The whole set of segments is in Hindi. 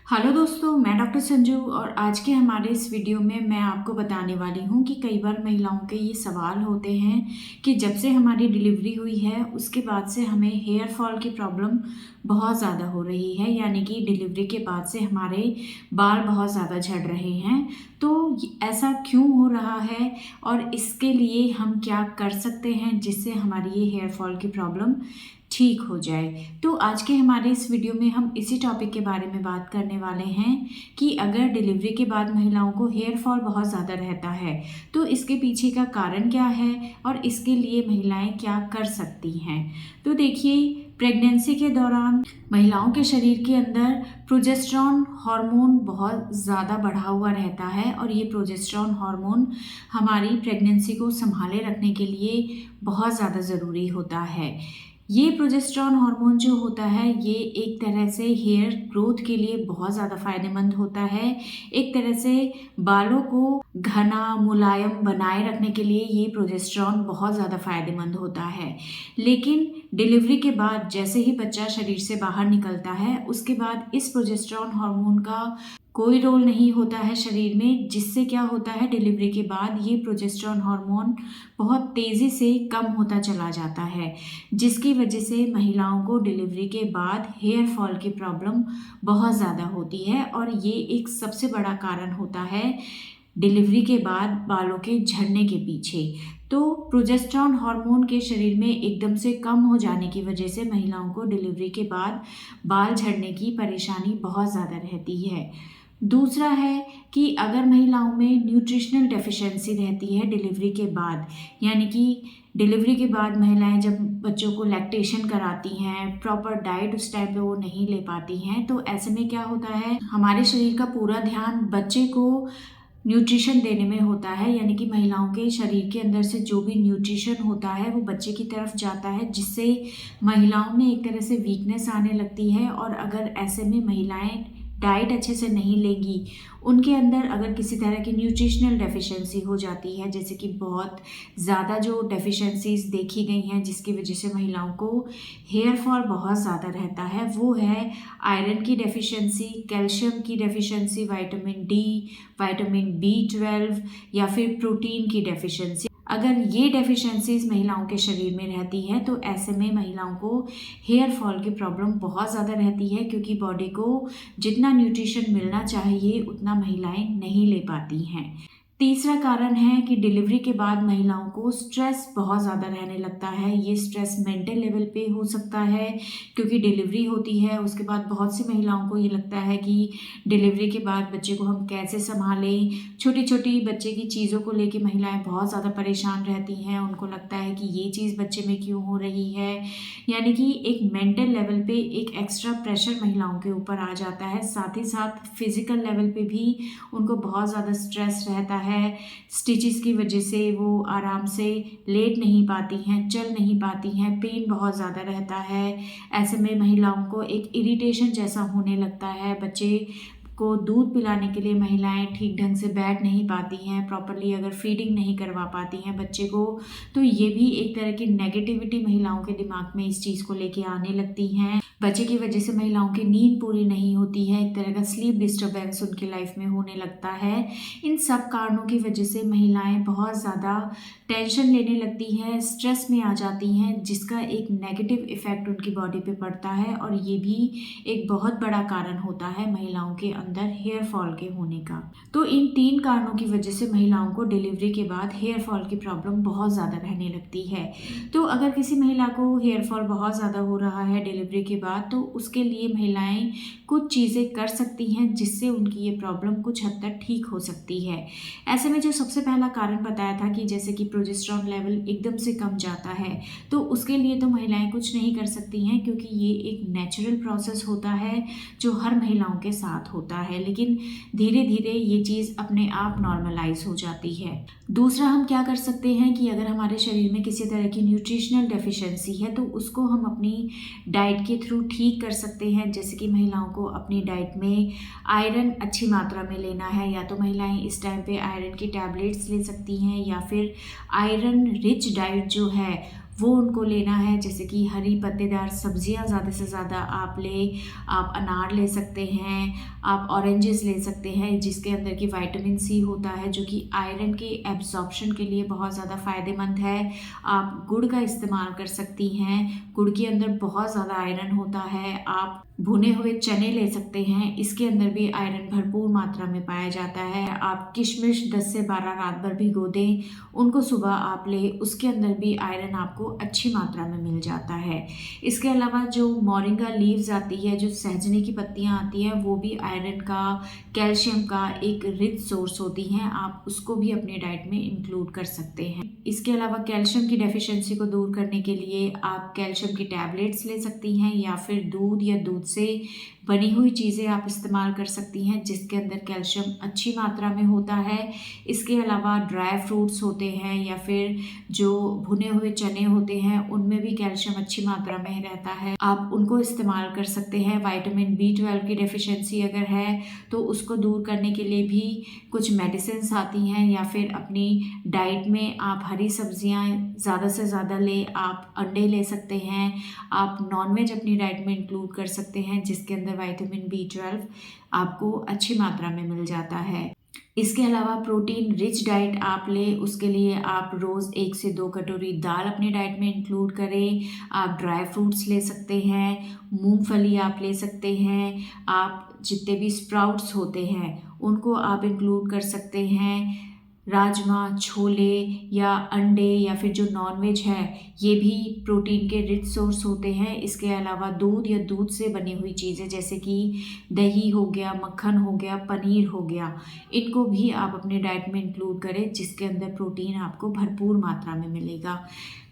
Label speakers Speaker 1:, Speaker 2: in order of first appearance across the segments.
Speaker 1: हेलो दोस्तों, मैं डॉक्टर संजू और आज के हमारे इस वीडियो में मैं आपको बताने वाली हूँ कि कई बार महिलाओं के ये सवाल होते हैं कि जब से हमारी डिलीवरी हुई है उसके बाद से हमें हेयर फॉल की प्रॉब्लम बहुत ज़्यादा हो रही है। यानी कि डिलीवरी के बाद से हमारे बाल बहुत ज़्यादा झड़ रहे हैं। तो ऐसा क्यों हो रहा है और इसके लिए हम क्या कर सकते हैं जिससे हमारी ये हेयर फॉल की प्रॉब्लम ठीक हो जाए। तो आज के हमारे इस वीडियो में हम इसी टॉपिक के बारे में बात करने वाले हैं कि अगर डिलीवरी के बाद महिलाओं को हेयर फॉल बहुत ज़्यादा रहता है तो इसके पीछे का कारण क्या है और इसके लिए महिलाएं क्या कर सकती हैं। तो देखिए, प्रेगनेंसी के दौरान महिलाओं के शरीर के अंदर प्रोजेस्टेरॉन हार्मोन बहुत ज़्यादा बढ़ा हुआ रहता है और ये प्रोजेस्टेरॉन हार्मोन हमारी प्रेगनेंसी को संभाले रखने के लिए बहुत ज़्यादा ज़रूरी होता है। ये प्रोजेस्टेरॉन हार्मोन जो होता है ये एक तरह से हेयर ग्रोथ के लिए बहुत ज़्यादा फायदेमंद होता है। एक तरह से बालों को घना मुलायम बनाए रखने के लिए ये प्रोजेस्टेरॉन बहुत ज़्यादा फायदेमंद होता है। लेकिन डिलीवरी के बाद जैसे ही बच्चा शरीर से बाहर निकलता है उसके बाद इस प्रोजेस्टेरॉन हार्मोन का कोई रोल नहीं होता है शरीर में, जिससे क्या होता है डिलीवरी के बाद ये प्रोजेस्टेरॉन हार्मोन बहुत तेज़ी से कम होता चला जाता है, जिसकी वजह से महिलाओं को डिलीवरी के बाद हेयर फॉल की प्रॉब्लम बहुत ज़्यादा होती है। और ये एक सबसे बड़ा कारण होता है डिलीवरी के बाद बालों के झड़ने के पीछे। तो प्रोजेस्टेरॉन हार्मोन के शरीर में एकदम से कम हो जाने की वजह से महिलाओं को डिलीवरी के बाद बाल झड़ने की परेशानी बहुत ज़्यादा रहती है। दूसरा है कि अगर महिलाओं में न्यूट्रिशनल डेफिशिएंसी रहती है डिलीवरी के बाद, यानी कि डिलीवरी के बाद महिलाएं जब बच्चों को लैक्टेशन कराती हैं, प्रॉपर डाइट उस टाइम पे वो नहीं ले पाती हैं, तो ऐसे में क्या होता है हमारे शरीर का पूरा ध्यान बच्चे को न्यूट्रिशन देने में होता है। यानी कि महिलाओं के शरीर के अंदर से जो भी न्यूट्रिशन होता है वो बच्चे की तरफ जाता है, जिससे महिलाओं में एक तरह से वीकनेस आने लगती है। और अगर ऐसे में महिलाएं डाइट अच्छे से नहीं लेंगी, उनके अंदर अगर किसी तरह की न्यूट्रिशनल डेफिशिएंसी हो जाती है, जैसे कि बहुत ज़्यादा जो डेफिशिएंसीज देखी गई हैं जिसकी वजह से महिलाओं को हेयर फॉल बहुत ज़्यादा रहता है, वो है आयरन की डेफिशिएंसी, कैल्शियम की deficiency, vitamin D, vitamin B12 या फिर प्रोटीन की डेफिशिएंसी। अगर ये डेफिशिएंसीज महिलाओं के शरीर में रहती है तो ऐसे में महिलाओं को हेयर फॉल की प्रॉब्लम बहुत ज़्यादा रहती है, क्योंकि बॉडी को जितना न्यूट्रिशन मिलना चाहिए उतना महिलाएं नहीं ले पाती हैं। तीसरा कारण है कि डिलीवरी के बाद महिलाओं को स्ट्रेस बहुत ज़्यादा रहने लगता है। ये स्ट्रेस मेंटल लेवल पे हो सकता है, क्योंकि डिलीवरी होती है उसके बाद बहुत सी महिलाओं को ये लगता है कि डिलीवरी के बाद बच्चे को हम कैसे संभालें। छोटी छोटी बच्चे की चीज़ों को लेके महिलाएं बहुत ज़्यादा परेशान रहती हैं। उनको लगता है कि ये चीज़ बच्चे में क्यों हो रही है। यानी कि एक मेंटल लेवल पे एक एक्स्ट्रा प्रेशर महिलाओं के ऊपर आ जाता है। साथ ही साथ फिज़िकल लेवल पे भी उनको बहुत ज़्यादा स्ट्रेस रहता है। स्टिचेस की वजह से वो आराम से लेट नहीं पाती हैं, चल नहीं पाती हैं, पेन बहुत ज़्यादा रहता है। ऐसे में महिलाओं को एक इरिटेशन जैसा होने लगता है। बच्चे को दूध पिलाने के लिए महिलाएं ठीक ढंग से बैठ नहीं पाती हैं, प्रॉपरली अगर फीडिंग नहीं करवा पाती हैं बच्चे को, तो ये भी एक तरह की नेगेटिविटी महिलाओं के दिमाग में इस चीज़ को लेके आने लगती हैं। बच्चे की वजह से महिलाओं की नींद पूरी नहीं होती है, एक तरह का स्लीप डिस्टर्बेंस उनकी लाइफ में होने लगता है। इन सब कारणों की वजह से महिलाएं बहुत ज़्यादा टेंशन लेने लगती हैं, स्ट्रेस में आ जाती हैं, जिसका एक नेगेटिव इफेक्ट उनकी बॉडी पे पड़ता है। और ये भी एक बहुत बड़ा कारण होता है महिलाओं के अंदर हेयर फॉल के होने का। तो इन 3 कारणों की वजह से महिलाओं को डिलीवरी के बाद हेयर फॉल की प्रॉब्लम बहुत ज़्यादा रहने लगती है। तो अगर किसी महिला को हेयर फॉल बहुत ज़्यादा हो रहा है डिलीवरी के बाद, तो उसके लिए महिलाएं कुछ चीज़ें कर सकती हैं जिससे उनकी ये प्रॉब्लम कुछ हद तक ठीक हो सकती है। ऐसे में जो सबसे पहला कारण बताया था कि जैसे कि प्रोजेस्टेरॉन लेवल एकदम से कम जाता है, तो उसके लिए तो महिलाएं कुछ नहीं कर सकती हैं, क्योंकि ये एक नेचुरल प्रोसेस होता है जो हर महिलाओं के साथ होता है। लेकिन धीरे धीरे ये चीज़ अपने आप नॉर्मलाइज हो जाती है। दूसरा हम क्या कर सकते हैं कि अगर हमारे शरीर में किसी तरह की न्यूट्रिशनल डेफिशिएंसी है तो उसको हम अपनी डाइट के थ्रू ठीक कर सकते हैं। जैसे कि महिलाओं को अपनी डाइट में आयरन अच्छी मात्रा में लेना है, या तो महिलाएं इस टाइम पे आयरन की टैबलेट्स ले सकती हैं, या फिर आयरन रिच डाइट जो है वो उनको लेना है। जैसे कि हरी पत्तेदार सब्जियां ज़्यादा से ज़्यादा आप आप अनार ले सकते हैं, आप ऑरेंजेस ले सकते हैं जिसके अंदर की विटामिन सी होता है जो कि आयरन के एब्जॉर्प्शन के लिए बहुत ज़्यादा फ़ायदेमंद है। आप गुड़ का इस्तेमाल कर सकती हैं, गुड़ के अंदर बहुत ज़्यादा आयरन होता है। आप भुने हुए चने ले सकते हैं, इसके अंदर भी आयरन भरपूर मात्रा में पाया जाता है। आप किशमिश 10 से 12 रात भर भिगो दें, उनको सुबह आप लें, उसके अंदर भी आयरन आपको अच्छी मात्रा में मिल जाता है। इसके अलावा जो मोरिंगा लीव्स आती है, जो सहजने की पत्तियां आती हैं, वो भी आयरन का, कैल्शियम का एक रिच सोर्स होती हैं। आप उसको भी अपने डाइट में इंक्लूड कर सकते हैं। इसके अलावा कैल्शियम की डेफिशिएंसी को दूर करने के लिए आप कैल्शियम की टैबलेट्स ले सकती हैं या फिर दूध या दूध से बनी हुई चीज़ें आप इस्तेमाल कर सकती हैं जिसके अंदर कैल्शियम अच्छी मात्रा में होता है। इसके अलावा ड्राई फ्रूट्स होते हैं या फिर जो भुने हुए चने होते हैं, उनमें भी कैल्शियम अच्छी मात्रा में रहता है, आप उनको इस्तेमाल कर सकते हैं। विटामिन B12 की डेफिशिएंसी अगर है तो उसको दूर करने के लिए भी कुछ मेडिसिन्स आती हैं, या फिर अपनी डाइट में आप हरी सब्जियां ज़्यादा से ज़्यादा ले, आप अंडे ले सकते हैं, आप नॉनवेज अपनी डाइट में इंक्लूड कर सकते हैं जिसके अंदर विटामिन B12 आपको अच्छी मात्रा में मिल जाता है। इसके अलावा प्रोटीन रिच डाइट आप ले, उसके लिए आप रोज़ 1 से 2 कटोरी दाल अपनी डाइट में इंक्लूड करें। आप ड्राई फ्रूट्स ले सकते हैं, मूंगफली आप ले सकते हैं, आप जितने भी स्प्राउट्स होते हैं उनको आप इंक्लूड कर सकते हैं। राजमा, छोले या अंडे या फिर जो नॉनवेज है, ये भी प्रोटीन के रिच सोर्स होते हैं। इसके अलावा दूध या दूध से बनी हुई चीज़ें जैसे कि दही हो गया, मक्खन हो गया, पनीर हो गया, इनको भी आप अपने डाइट में इंक्लूड करें जिसके अंदर प्रोटीन आपको भरपूर मात्रा में मिलेगा।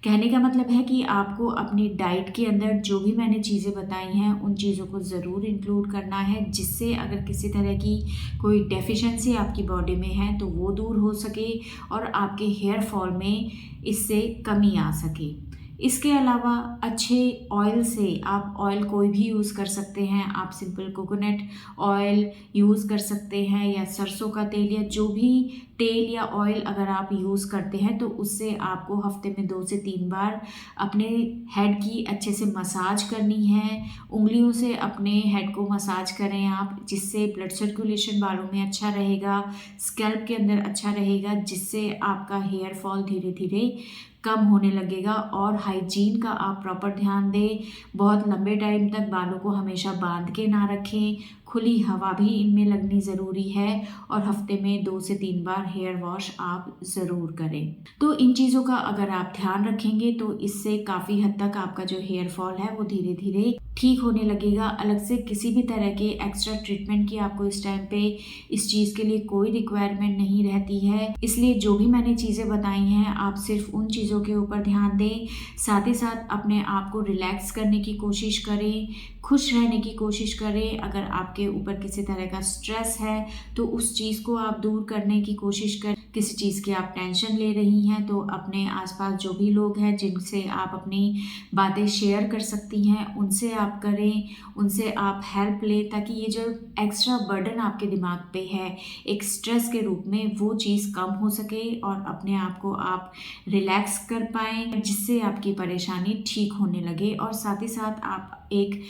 Speaker 1: कहने का मतलब है कि आपको अपनी डाइट के अंदर जो भी मैंने चीज़ें बताई हैं उन चीज़ों को ज़रूर इंक्लूड करना है, जिससे अगर किसी तरह की कोई डेफिशिएंसी आपकी बॉडी में है तो वो दूर हो सके और आपके हेयर फॉल में इससे कमी आ सके। इसके अलावा अच्छे ऑयल से आप ऑयल कोई भी यूज़ कर सकते हैं। आप सिंपल कोकोनट ऑयल यूज़ कर सकते हैं या सरसों का तेल या जो भी तेल या ऑयल अगर आप यूज़ करते हैं तो उससे आपको हफ्ते में 2 से 3 बार अपने हेड की अच्छे से मसाज करनी है। उंगलियों से अपने हेड को मसाज करें आप, जिससे ब्लड सर्कुलेशन बालों में अच्छा रहेगा, स्कैल्प के अंदर अच्छा रहेगा, जिससे आपका हेयर फॉल धीरे धीरे कम होने लगेगा। और हाइजीन का आप प्रॉपर ध्यान दें। बहुत लंबे टाइम तक बालों को हमेशा बांध के ना रखें, खुली हवा भी इनमें लगनी ज़रूरी है और हफ्ते में 2 से 3 बार हेयर वॉश आप ज़रूर करें। तो इन चीज़ों का अगर आप ध्यान रखेंगे तो इससे काफ़ी हद तक आपका जो हेयर फॉल है वो धीरे धीरे ठीक होने लगेगा। अलग से किसी भी तरह के एक्स्ट्रा ट्रीटमेंट की आपको इस टाइम पे इस चीज़ के लिए कोई रिक्वायरमेंट नहीं रहती है। इसलिए जो भी मैंने चीज़ें बताई हैं आप सिर्फ उन चीज़ों के ऊपर ध्यान दें, साथ ही साथ अपने आप को रिलैक्स करने की कोशिश करें, खुश रहने की कोशिश करें। अगर आपके ऊपर किसी तरह का स्ट्रेस है तो उस चीज़ को आप दूर करने की कोशिश करें। किसी चीज़ की आप टेंशन ले रही हैं तो अपने आसपास जो भी लोग हैं जिनसे आप अपनी बातें शेयर कर सकती हैं उनसे आप करें, उनसे आप हेल्प लें, ताकि ये जो एक्स्ट्रा बर्डन आपके दिमाग पे है एक स्ट्रेस के रूप में, वो चीज़ कम हो सके और अपने आप को आप रिलैक्स कर पाएँ, जिससे आपकी परेशानी ठीक होने लगे। और साथ ही साथ आप एक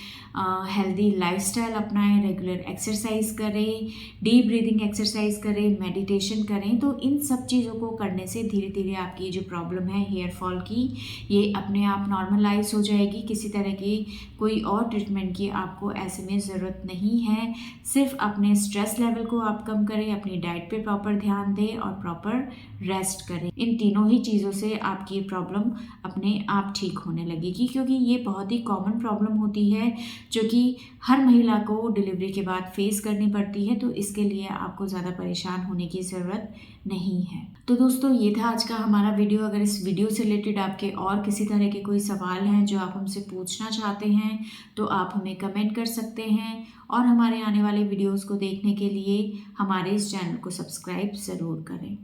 Speaker 1: हेल्दी लाइफस्टाइल अपनाएं, रेगुलर एक्सरसाइज करें, डीप ब्रीदिंग एक्सरसाइज करें, मेडिटेशन करें। तो इन सब चीज़ों को करने से धीरे धीरे आपकी जो प्रॉब्लम है हेयर फॉल की, ये अपने आप नॉर्मलाइज हो जाएगी। किसी तरह की कोई और ट्रीटमेंट की आपको ऐसे में ज़रूरत नहीं है। सिर्फ अपने स्ट्रेस लेवल को आप कम करें, अपनी डाइट पे प्रॉपर ध्यान दें और प्रॉपर रेस्ट करें। इन तीनों ही चीज़ों से आपकी प्रॉब्लम अपने आप ठीक होने लगेगी, क्योंकि ये बहुत ही कॉमन प्रॉब्लम होती है जो कि हर महिला को डिलीवरी के बाद फेस करनी पड़ती है। तो इसके लिए आपको ज़्यादा परेशान होने की ज़रूरत नहीं है। तो दोस्तों, ये था आज का हमारा वीडियो। अगर इस वीडियो से रिलेटेड आपके और किसी तरह के कोई सवाल हैं जो आप हमसे पूछना चाहते हैं तो आप हमें कमेंट कर सकते हैं, और हमारे आने वाले वीडियोज़ को देखने के लिए हमारे इस चैनल को सब्सक्राइब ज़रूर करें।